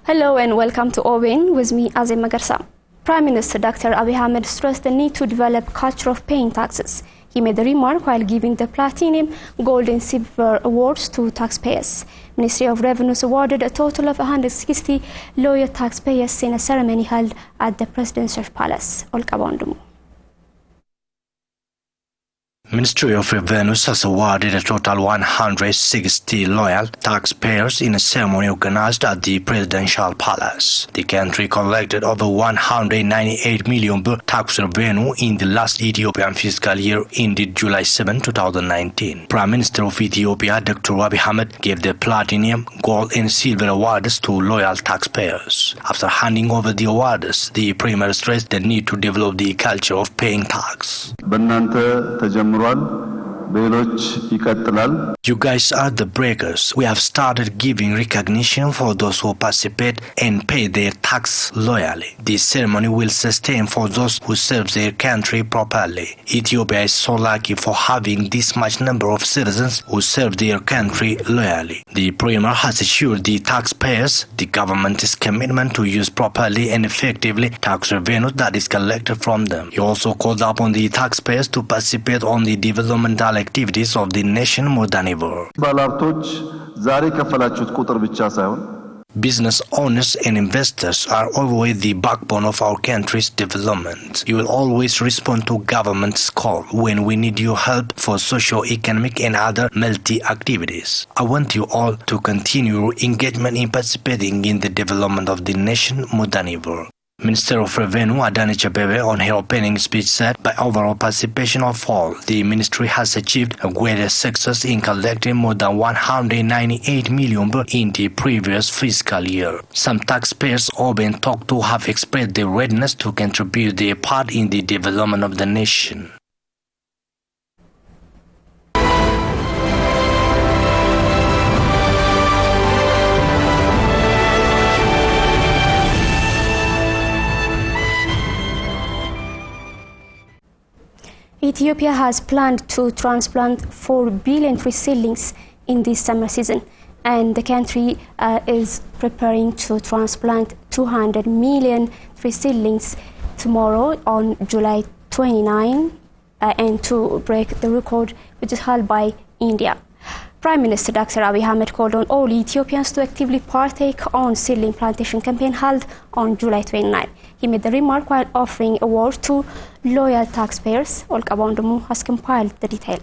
Hello and welcome to OBN with me, Azim Magarsa. Prime Minister Dr. Abiy Ahmed stressed the need to develop culture of paying taxes. He made the remark while giving the Platinum, Gold and Silver awards to taxpayers. Ministry of Revenues awarded a total of 160 loyal taxpayers in a ceremony held at the Presidential Palace. Ministry of Revenues has awarded a total 160 loyal taxpayers in a ceremony organized at the Presidential Palace. The country collected over 198 million tax revenue in the last Ethiopian fiscal year ended July 7, 2019. Prime Minister of Ethiopia, Dr. Abiy Ahmed, gave the Platinum, Gold and Silver awards to loyal taxpayers. After handing over the awards, the Premier stressed the need to develop the culture of paying tax. You guys are the breakers. We have started giving recognition for those who participate and pay their tax loyally. This ceremony will sustain for those who serve their country properly. Ethiopia is so lucky for having this much number of citizens who serve their country loyally. The Premier has assured the taxpayers the government's commitment to use properly and effectively tax revenue that is collected from them. He also called upon the taxpayers to participate on the developmental activities of the nation more than ever. Business owners and investors are always the backbone of our country's development. You will always respond to government's call when we need your help for socio-economic and other multi-activities. I want you all to continue your engagement in participating in the development of the nation more than ever. Minister of Revenue Adanecha Abebe on her opening speech said, by overall participation of all, the ministry has achieved a greater success in collecting more than 198 million in the previous fiscal year. Some taxpayers OBN talked to have expressed their readiness to contribute their part in the development of the nation. Ethiopia has planned to transplant 4 billion tree seedlings in this summer season, and the country is preparing to transplant 200 million tree seedlings tomorrow on July 29 and to break the record which is held by India. Prime Minister Dr. Abiy Ahmed called on all Ethiopians to actively partake on seedling plantation campaign held on July 29. He made the remark while offering awards to loyal taxpayers. Olkabandumu has compiled the detail.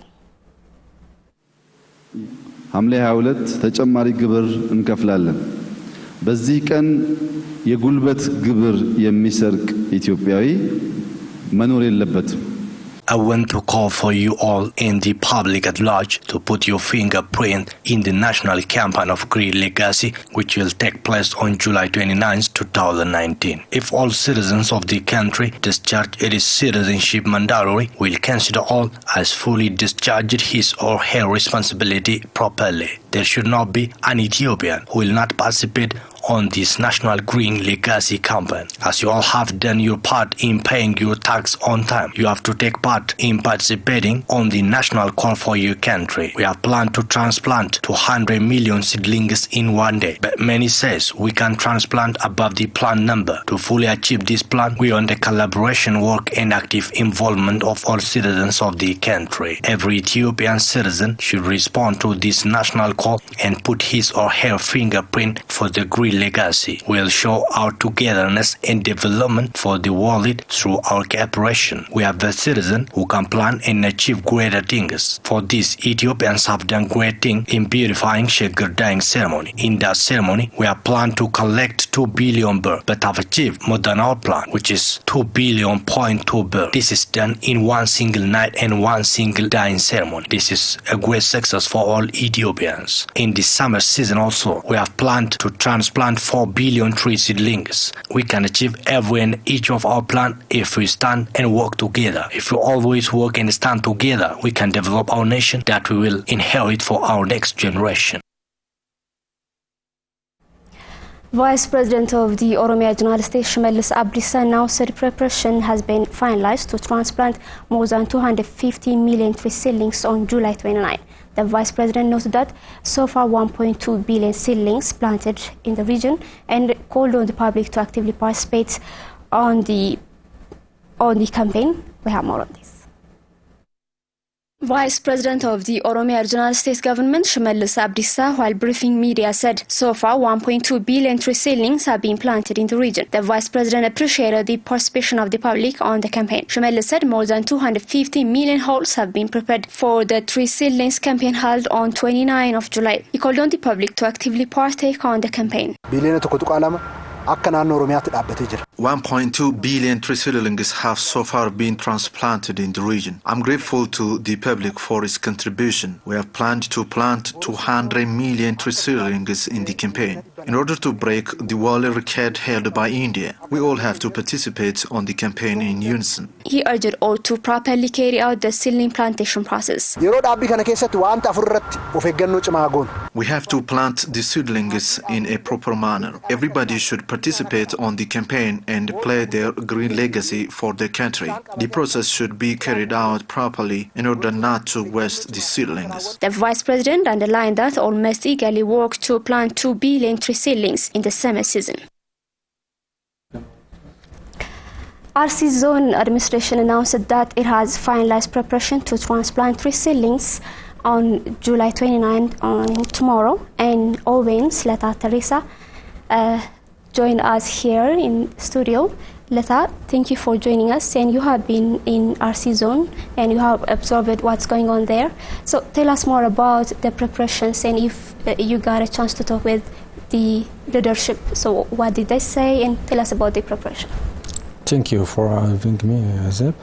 ሐምሌ 22 ተጨማሪ ግብር እንከፍላለን። በዚህ ቀን የጉልበት ግብር የሚሰርቅ ኢትዮጵያዊ መኖር የለበትም። I want to call for you all and the public at large to put your fingerprint in the national campaign of Green Legacy, which will take place on July 29, 2019. If all citizens of the country discharge its citizenship mandatory, we'll consider all as fully discharged his or her responsibility properly. There should not be an Ethiopian who will not participate on this national green legacy campaign. As you all have done your part in paying your tax on time, you have to take part in participating on the national call for your country. We have planned to transplant 200 million seedlings in one day, but many says we can transplant above the planned number. To fully achieve this plan, we want the collaboration work and active involvement of all citizens of the country. Every Ethiopian citizen should respond to this national call and put his or her fingerprint for the green legacy. We'll show our togetherness and development for the world through our cooperation. We are the citizens who can plan and achieve greater things. For this, Ethiopians have done great things in beautifying Sheger dyeing ceremony. In that ceremony, we have planned to collect 2 billion birr, but have achieved more than our plan, which is 2 billion.2 birr. This is done in one single night and one single dyeing ceremony. This is a great success for all Ethiopians. In this summer season also, we have planned to transplant 4 billion tree seedlings. We can achieve every and each of our plan if we stand and work together. If we always work and stand together, we can develop our nation that we will inherit for our next generation. Vice President of the Oromia Regional State, Shimelis Abdissa, now said preparation has been finalized to transplant more than 250 million tree seedlings on July 29. The Vice President noted that so far 1.2 billion seedlings planted in the region and called on the public to actively participate on the campaign. We have more on this. Vice President of the Oromia Regional State Government, Shimelis Abdissa, while briefing media, said so far 1.2 billion tree seedlings have been planted in the region. The Vice President appreciated the participation of the public on the campaign. Shimelis said more than 250 million holes have been prepared for the tree seedlings campaign held on 29 of July. He called on the public to actively partake on the campaign. 1.2 billion tree seedlings have so far been transplanted in the region. I'm grateful to the public for its contribution. We have planned to plant 200 million tree seedlings in the campaign. In order to break the world record held by India, we all have to participate on the campaign in unison. He urged all to properly carry out the seedling plantation process. We have to plant the seedlings in a proper manner. Everybody should participate on the campaign and play their green legacy for the country. The process should be carried out properly in order not to waste the seedlings. The Vice President underlined that all must eagerly work to plant 2 billion tree seedlings in the summer season. RC Zone Administration announced that it has finalized preparation to transplant tree seedlings on July 29 on tomorrow, and OBN Leta Teresa joined us here in studio. Leta, thank you for joining us, and you have been in RC Zone and you have observed what's going on there. So tell us more about the preparations, and if you got a chance to talk with the leadership, so what did they say, and tell us about the preparation. Thank you for having me, Zeb.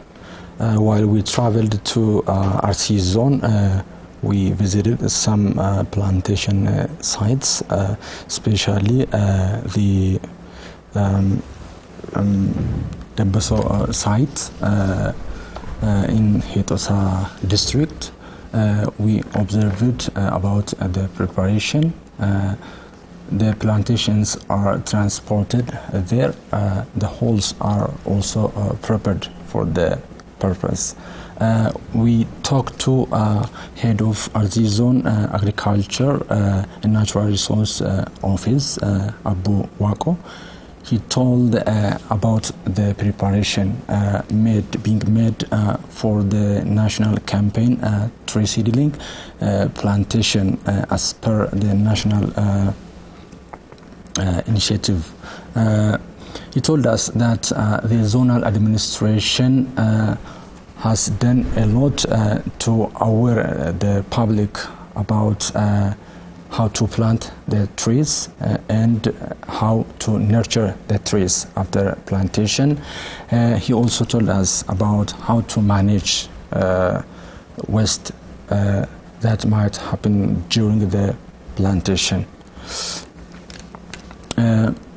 While we traveled to RC Zone, we visited some plantation sites, especially the Beso site in Hetosa district. We observed about the preparation. The plantations are transported there. The holes are also prepared for the purpose. We talked to head of RC Zone Agriculture and Natural Resource Office, Abu Wako. He told about the preparation being made for the national campaign tree seedling plantation as per the national initiative. He told us that the zonal administration has done a lot to aware the public about how to plant the trees and how to nurture the trees after plantation. He also told us about how to manage waste that might happen during the plantation.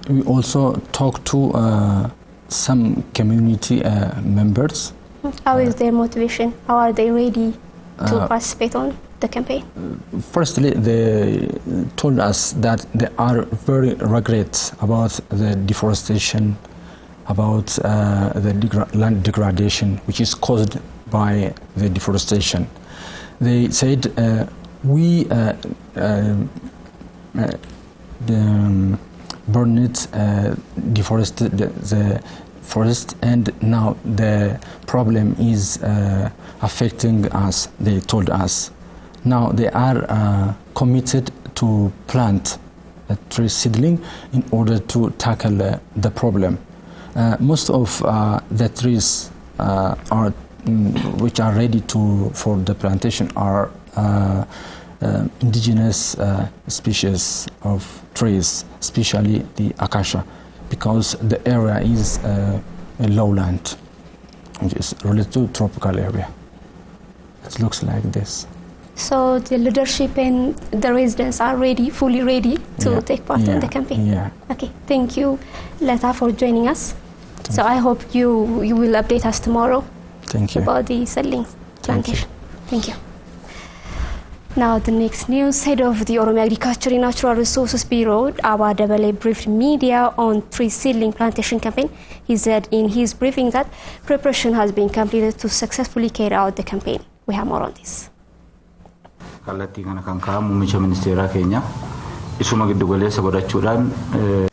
We also talked to some community members. How is their motivation? How are they ready to participate on the campaign? Firstly, they told us that they are very regret about the deforestation, about the land degradation which is caused by the deforestation. They said we burned, deforested the forest, and now the problem is affecting us, they told us. Now they are committed to plant a tree seedling in order to tackle the problem. Most of the trees which are ready for the plantation are indigenous species of trees, especially the acacia, because the area is a lowland, which is related to tropical area. It looks like this. So the leadership and the residents are ready, fully ready to take part in the campaign. Yeah. Okay, thank you, Leta, for joining us. So I hope you will update us tomorrow. Thank you. About the seedling plantation. Thank you. Now the next news, head of the Oromia Agriculture and Natural Resources Bureau, Awa Dabale, briefed media on tree seedling plantation campaign. He said in his briefing that preparation has been completed to successfully carry out the campaign. We have more on this.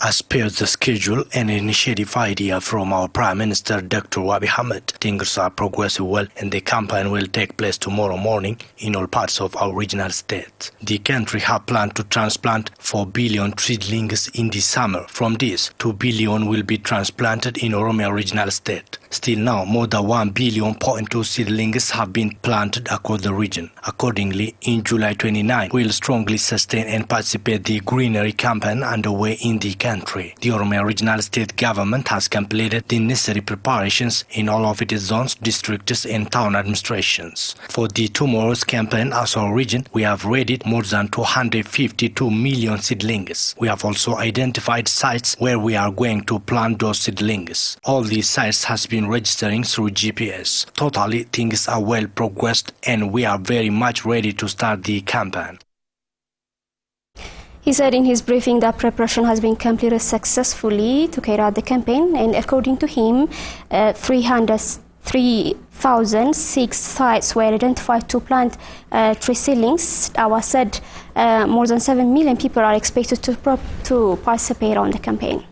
As per the schedule and initiative idea from our Prime Minister Dr. Abiy Ahmed, things are progressing well and the campaign will take place tomorrow morning in all parts of our regional states. The country has planned to transplant 4 billion seedlings in the summer. From this, 2 billion will be transplanted in Oromia regional state. Still now, more than 1 billion seedlings have been planted across the region. Accordingly, in July 29, we will strongly sustain and participate the greenery campaign underway in the country. The Oromia regional state government has completed the necessary preparations in all of its zones, districts and town administrations. For the tomorrow's campaign as our region, we have readied more than 252 million seedlings. We have also identified sites where we are going to plant those seedlings. All these sites has been registering through GPS. Totally, things are well progressed and we are very much ready to start the campaign. He said in his briefing that preparation has been completed successfully to carry out the campaign, and according to him, 3,006 sites were identified to plant tree seedlings. Awa said more than 7 million people are expected to participate on the campaign.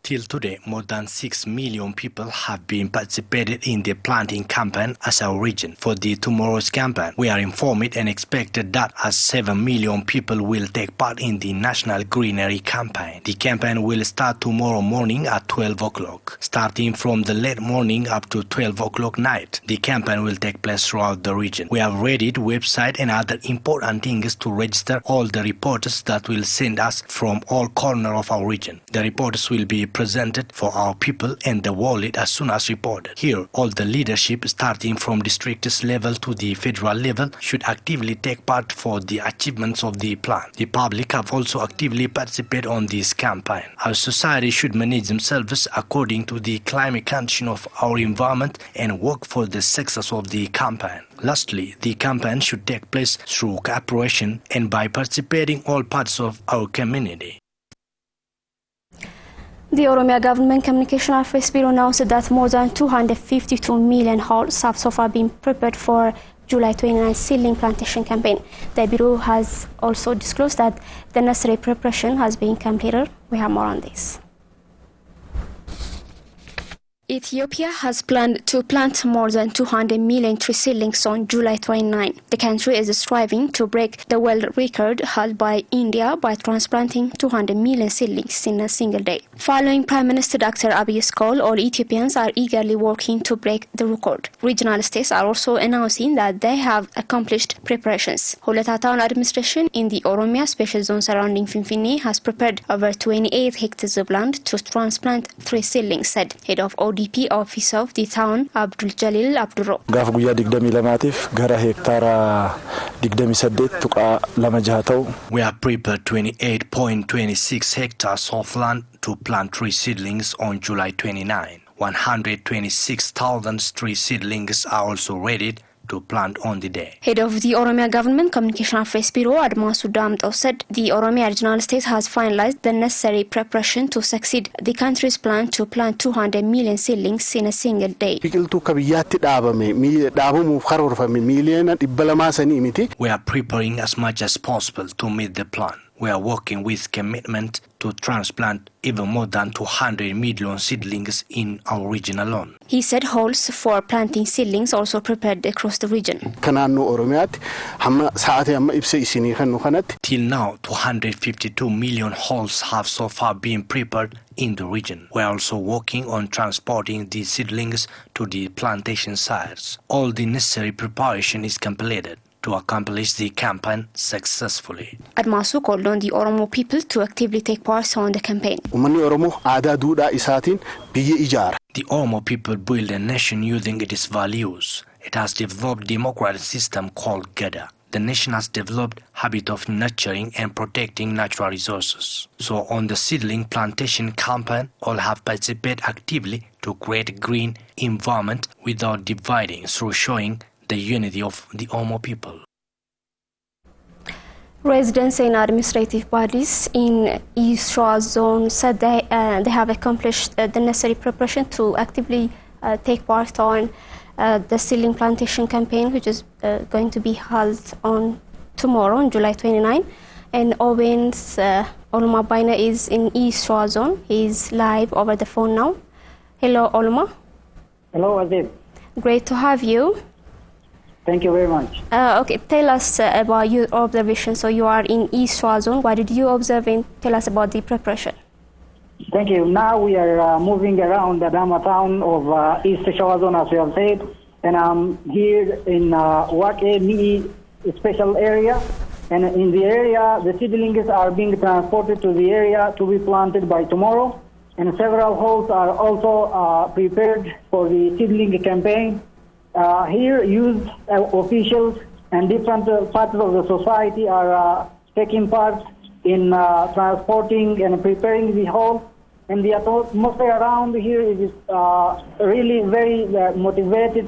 Till today, more than 6 million people have been participated in the planting campaign as our region. For the tomorrow's campaign, we are informed and expected that as 7 million people will take part in the National Greenery Campaign. The campaign will start tomorrow morning at 12 o'clock. Starting from the late morning up to 12 o'clock night, the campaign will take place throughout the region. We have readied website and other important things to register all the reporters that will send us from all corners of our region. The reporters will be presented for our people and the wallet as soon as reported. Here, all the leadership starting from district level to the federal level should actively take part for the achievements of the plan. The public have also actively participated on this campaign. Our society should manage themselves according to the climate condition of our environment and work for the success of the campaign. Lastly, the campaign should take place through cooperation and by participating all parts of our community. The Oromia Government Communication Affairs Bureau announced that more than 252 million hulls have so far been prepared for July 29 seedling plantation campaign. The Bureau has also disclosed that the necessary preparation has been completed. We have more on this. Ethiopia has planned to plant more than 200 million tree seedlings on July 29. The country is striving to break the world record held by India by transplanting 200 million seedlings in a single day. Following Prime Minister Dr. Abiy's call, all Ethiopians are eagerly working to break the record. Regional states are also announcing that they have accomplished preparations. Holeta Town Administration in the Oromia Special Zone surrounding Finfinne has prepared over 28 hectares of land to transplant tree seedlings, said head of ODP office of the town, Abdul Jalil Abdurro. Gaaf guyyaa 20 lamaatiif gara hektaara 28 tuqaa 2 We have prepared 28.26 hectares of land to plant tree seedlings on July 29. 126,000 tree seedlings are also ready to plant on the day. Head of the Oromia Government Communication Affairs Bureau, Admasu Damto, said the Oromia Regional State has finalized the necessary preparation to succeed the country's plan to plant 200 million seedlings in a single day. We are preparing as much as possible to meet the plan. We are working with commitment to transplant even more than 200 million seedlings in our region alone. He said halls for planting seedlings also prepared across the region. Till now, 252 million halls have so far been prepared in the region. We are also working on transporting these seedlings to the plantation sites. All the necessary preparation is completed to accomplish the campaign successfully. Admasu called on the Oromo people to actively take part on the campaign. The Oromo people build a nation using its values. It has developed a democratic system called Gada. the nation has developed habit of nurturing and protecting natural resources. So on the seedling plantation campaign, all have participated actively to create a green environment without dividing, through showing the unity of the Omo people. Residents and administrative bodies in East Shore Zone said they have accomplished the necessary preparation to actively take part on the seedling plantation campaign, which is going to be held on tomorrow, on July 29. And OBN's Oluma Baina is in East Shore Zone. He's live over the phone now. Hello, Oluma. Hello, Azib. Great to have you. Thank you very much. Okay, tell us about your observation. So you are in East Shore Zone. What did you observe, and tell us about the preparation? Thank you. Now we are moving around the Dama town of East Shore Zone, as you have said, and I'm here in Wake Mi'i special area. And in the area, the seedlings are being transported to the area to be planted by tomorrow. And several holes are also prepared for the seedling campaign. Here, youth officials and different parts of the society are taking part in transporting and preparing the hole. And the atmosphere around here is really very motivated,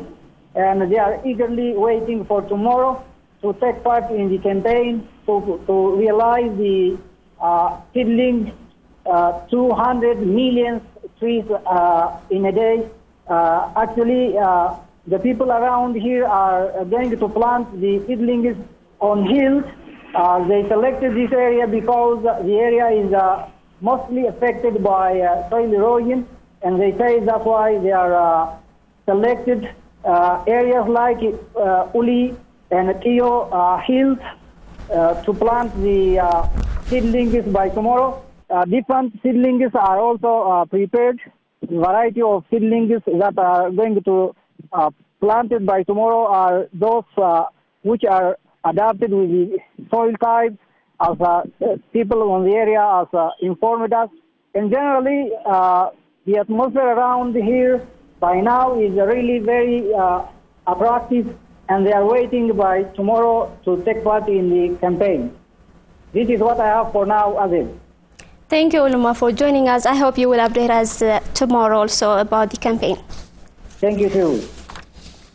and they are eagerly waiting for tomorrow to take part in the campaign to realize the seedling 200 million trees in a day. Actually, the people around here are going to plant the seedlings on hills. They selected this area because the area is mostly affected by soil erosion, and they say that's why they are selected areas like Uli and Kio hills to plant the seedlings by tomorrow. Different seedlings are also prepared. Variety of seedlings that are going to planted by tomorrow are those which are adapted with the soil types, as people on the area has informed us. And generally, the atmosphere around here by now is really very attractive, and they are waiting by tomorrow to take part in the campaign. This is what I have for now, Azim. Thank you, Oluma, for joining us. I hope you will update us tomorrow also about the campaign. Thank you too.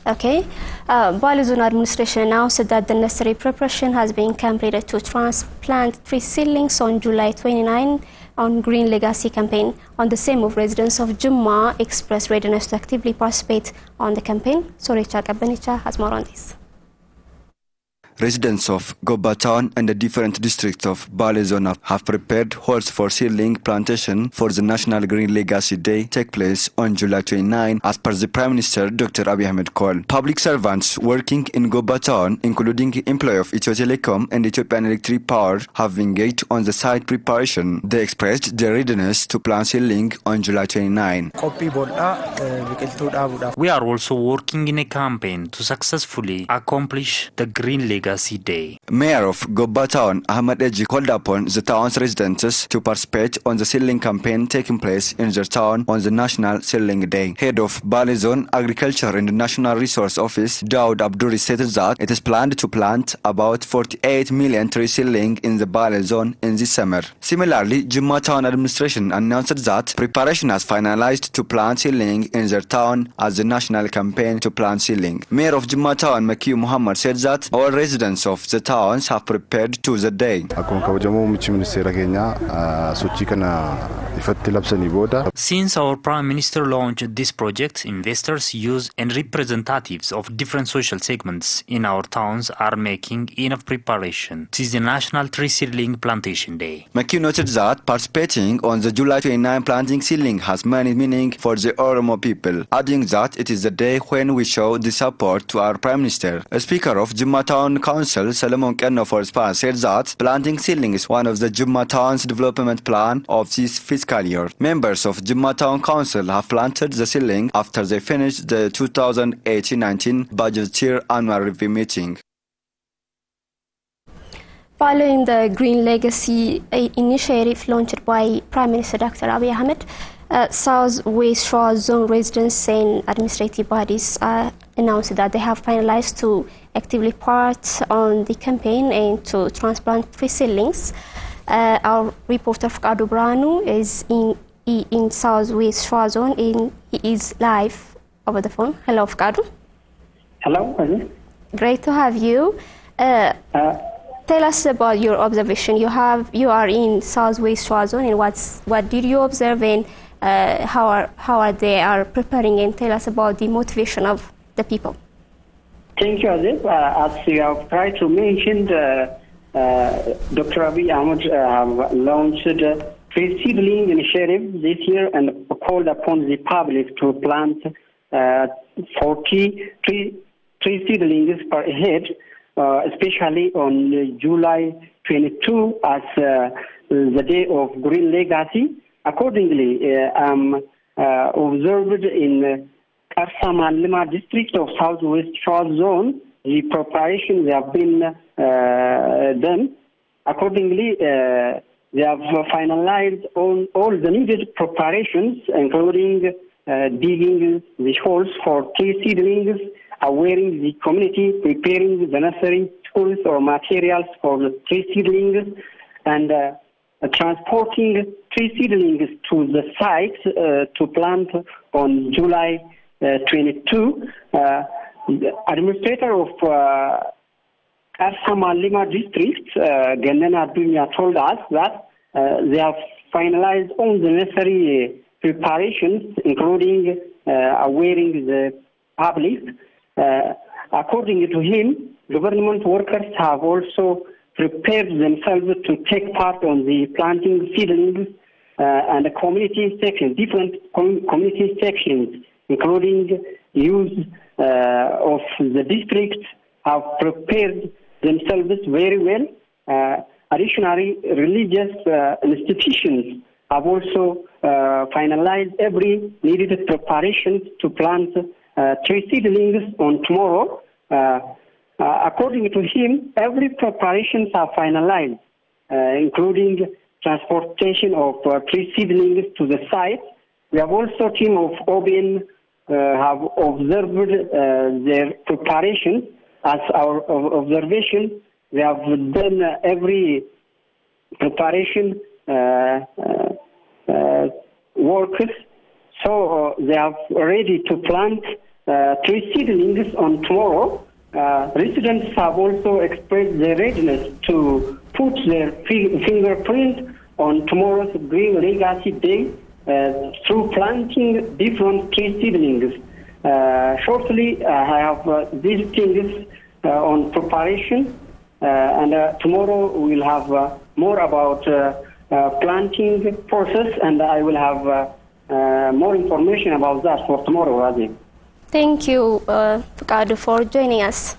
Okay. Bali Zone Administration announced that the necessary preparation has been completed to transplant 3 seedlings on July 29 on Green Legacy campaign. On the same move, residents of Jumma expressed readiness to actively participate on the campaign. Soricha Kabanicha has more on this. Residents of Goba Town and the different districts of Bale Zone have prepared halls for seedling plantation for the National Green Legacy Day take place on July 29 as per the Prime Minister Dr. Abiy Ahmed call. Public servants working in Goba Town, including employees of Ethio Telecom and Ethiopian Electric Power, have engaged on the site preparation. They expressed their readiness to plant seedling on July 29. We are also working in a campaign to successfully accomplish the Green Legacy Day. Mayor of Goba Town, Ahmed Eji, called upon the town's residents to participate on the seedling campaign taking place in their town on the National Seedling Day. Head of Bale Zone Agriculture and National Resource Office, Daud Abduri, stated that it is planned to plant about 48 million tree seedling in the Bale Zone in this summer. Similarly, Jumma Town Administration announced that preparation has finalized to plant seedling in their town as the national campaign to plant seedling. Mayor of Jumma Town, Makiu Muhammad, said that all residents of the towns have prepared to the day. Since our Prime Minister launched this project, investors, youth and representatives of different social segments in our towns are making enough preparation. It is the National Tree Seedling Plantation Day. Makiu noted that participating on the July 29 planting seedling has many meaning for the Oromo people, adding that it is the day when we show the support to our Prime Minister. A speaker of Jumma Town Council, Solomon Kenno for Span, said that planting seedling is one of the Jumma Town's development plan of this fiscal year. Members of Jumma Town Council have planted the seedling after they finished the 2018-19 budget year annual review meeting. Following the Green Legacy initiative launched by Prime Minister Dr. Abiy Ahmed, South West Shore Zone residents and administrative bodies announced that they have finalized to actively part on the campaign and to transplant tree seedlings. Our reporter Fkadu Branu is in Southwest Shore Zone and he is live over the phone. Hello, Fkadu. Hello. Great to have you. Tell us about your observation. You are in Southwest Shore Zone, and what did you observe, and how are they preparing, and tell us about the motivation of the people. Thank you, Azib. As you have tried to mention, Dr. Abiy Ahmed have launched a tree seedling initiative this year and called upon the public to plant 40 tree seedlings per head, especially on July 22 as the day of Green Legacy. Accordingly, observed in Karsamalima district of Southwest Shore Zone, the preparations have been done. Accordingly, they have finalized all the needed preparations, including digging the holes for tree seedlings, awareing the community, preparing the necessary tools or materials for the tree seedlings, and transporting tree seedlings to the site to plant on July 22. The administrator of Karsamalima district, Ganana Dunya, told us that they have finalized all the necessary preparations, including awareing the public. According to him, government workers have also prepared themselves to take part on the planting seedlings and the community sections, different community sections, including youth of the district, have prepared themselves very well. Additionally, religious institutions have also finalized every needed preparations to plant tree seedlings on tomorrow. According to him, every preparations are finalized, including transportation of tree seedlings to the site. We have also a team of OBN have observed their preparations. As our observation, we have done every preparation workers, so they are ready to plant tree seedlings on tomorrow. Residents have also expressed their readiness to put their fingerprint on tomorrow's Green Legacy Day through planting different tree seedlings. Shortly, I have these things on preparation, and tomorrow we'll have more about planting process, and I will have more information about that for tomorrow, Razi. Thank you, Fkadu, for joining us.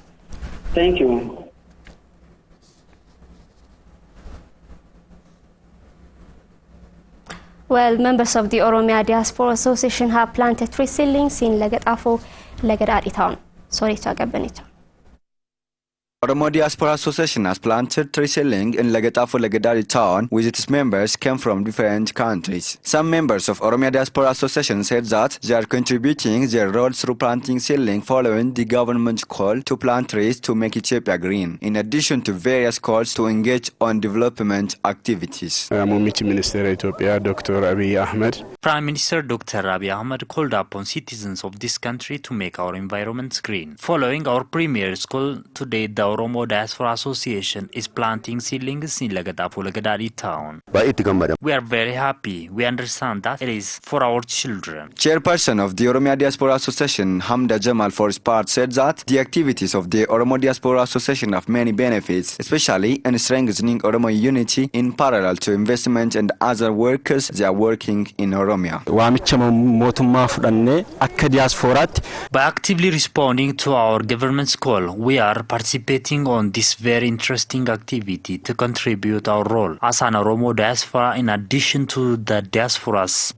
Thank you. Well, members of the Oromia Diaspora Association have planted tree seedlings in Lagadafo, Lagadadi town. Sorry to Agabanito. Oromo Diaspora Association has planted tree seedling in Lagadafo Lagadari town, which its members came from different countries. Some members of Oromia Diaspora Association said that they are contributing their role through planting seedling following the government's call to plant trees to make Ethiopia green, in addition to various calls to engage on development activities. Muummichi Ministeera Ethiopia Dr. Abiy Ahmed. Prime Minister Dr. Abiy Ahmed called upon citizens of this country to make our environments green. Following our premier's call today, the Oromo Diaspora Association is planting seedlings in Lagadafo Lagadari town. We are very happy. We understand that it is for our children. Chairperson of the Oromia Diaspora Association, Hamda Jamal, for his part, said that the activities of the Oromo Diaspora Association have many benefits, especially in strengthening Oromo unity in parallel to investment and other workers they are working in Oromia. By actively responding to our government's call, we are participating on this very interesting activity to contribute our role as an Oromo diaspora in addition to the diaspora's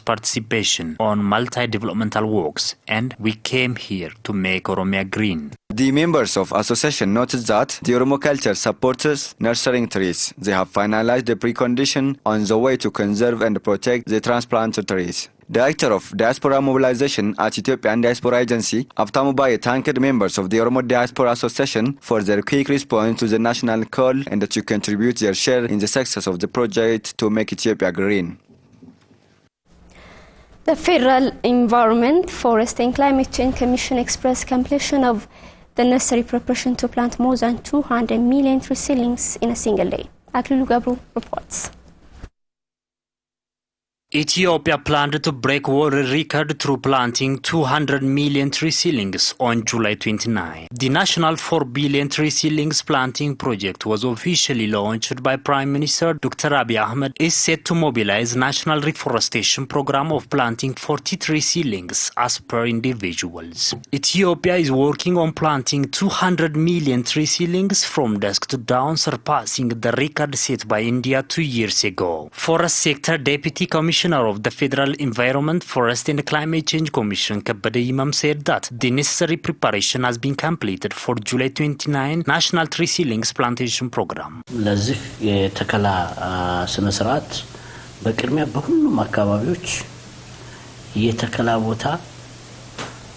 participation on multi-developmental works, and we came here to make Oromia green. The members of association noted that the Oromo culture supports nurturing trees. They have finalized the precondition on the way to conserve and protect the transplanted trees. Director of Diaspora Mobilization at Ethiopian Diaspora Agency, Abtamu Baye thanked members of the Oromo Diaspora Association for their quick response to the national call and to contribute their share in the success of the project to make Ethiopia green. The Federal Environment, Forest and Climate Change Commission expressed completion of the necessary preparation to plant more than 200 million tree seedlings in a single day. Aklilu Gabru reports. Ethiopia planned to break world record through planting 200 million tree seedlings on July 29. The National 4 Billion Tree Seedlings Planting Project was officially launched by Prime Minister Dr. Abiy Ahmed. Is set to mobilize national reforestation program of planting 43 seedlings as per individuals. Ethiopia is working on planting 200 million tree seedlings from dusk to dawn, surpassing the record set by India 2 years ago. Forest Sector Deputy Commissioner of the Federal Environment, Forest and Climate Change Commission, Kabade Imam, said that the necessary preparation has been completed for July 29 National Tree Seedlings Plantation Program. ለዚህ የተከላ ስነ ስርዓት በቅድሚያ በሁሉም አካባቢዎች የተከላ ቦታ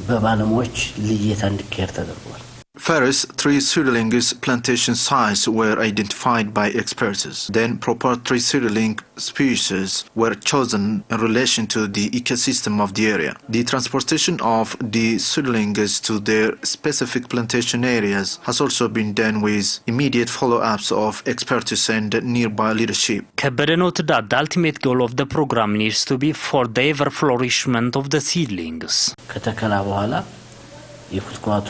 በባለሙያዎች ልየታ እንዲካሄድ ተደርጓል። First, 3 seedlings plantation sites were identified by experts. Then, proper 3 seedling species were chosen in relation to the ecosystem of the area. The transportation of the seedlings to their specific plantation areas has also been done with immediate follow-ups of experts and nearby leadership. Kabade noted that the ultimate goal of the program needs to be for the ever flourishment of the seedlings. ከተከላ በኋላ የኩትኳቶ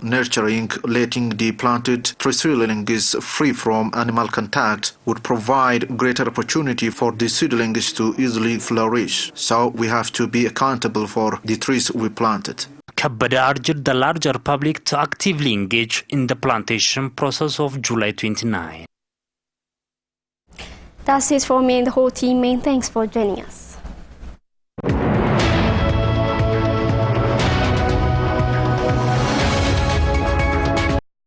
Nurturing, letting the planted tree seedlings free from animal contact would provide greater opportunity for the seedlings to easily flourish. So we have to be accountable for the trees we planted. Kabade urged the larger public to actively engage in the plantation process of July 29. That's it for me and the whole team. Thanks for joining us.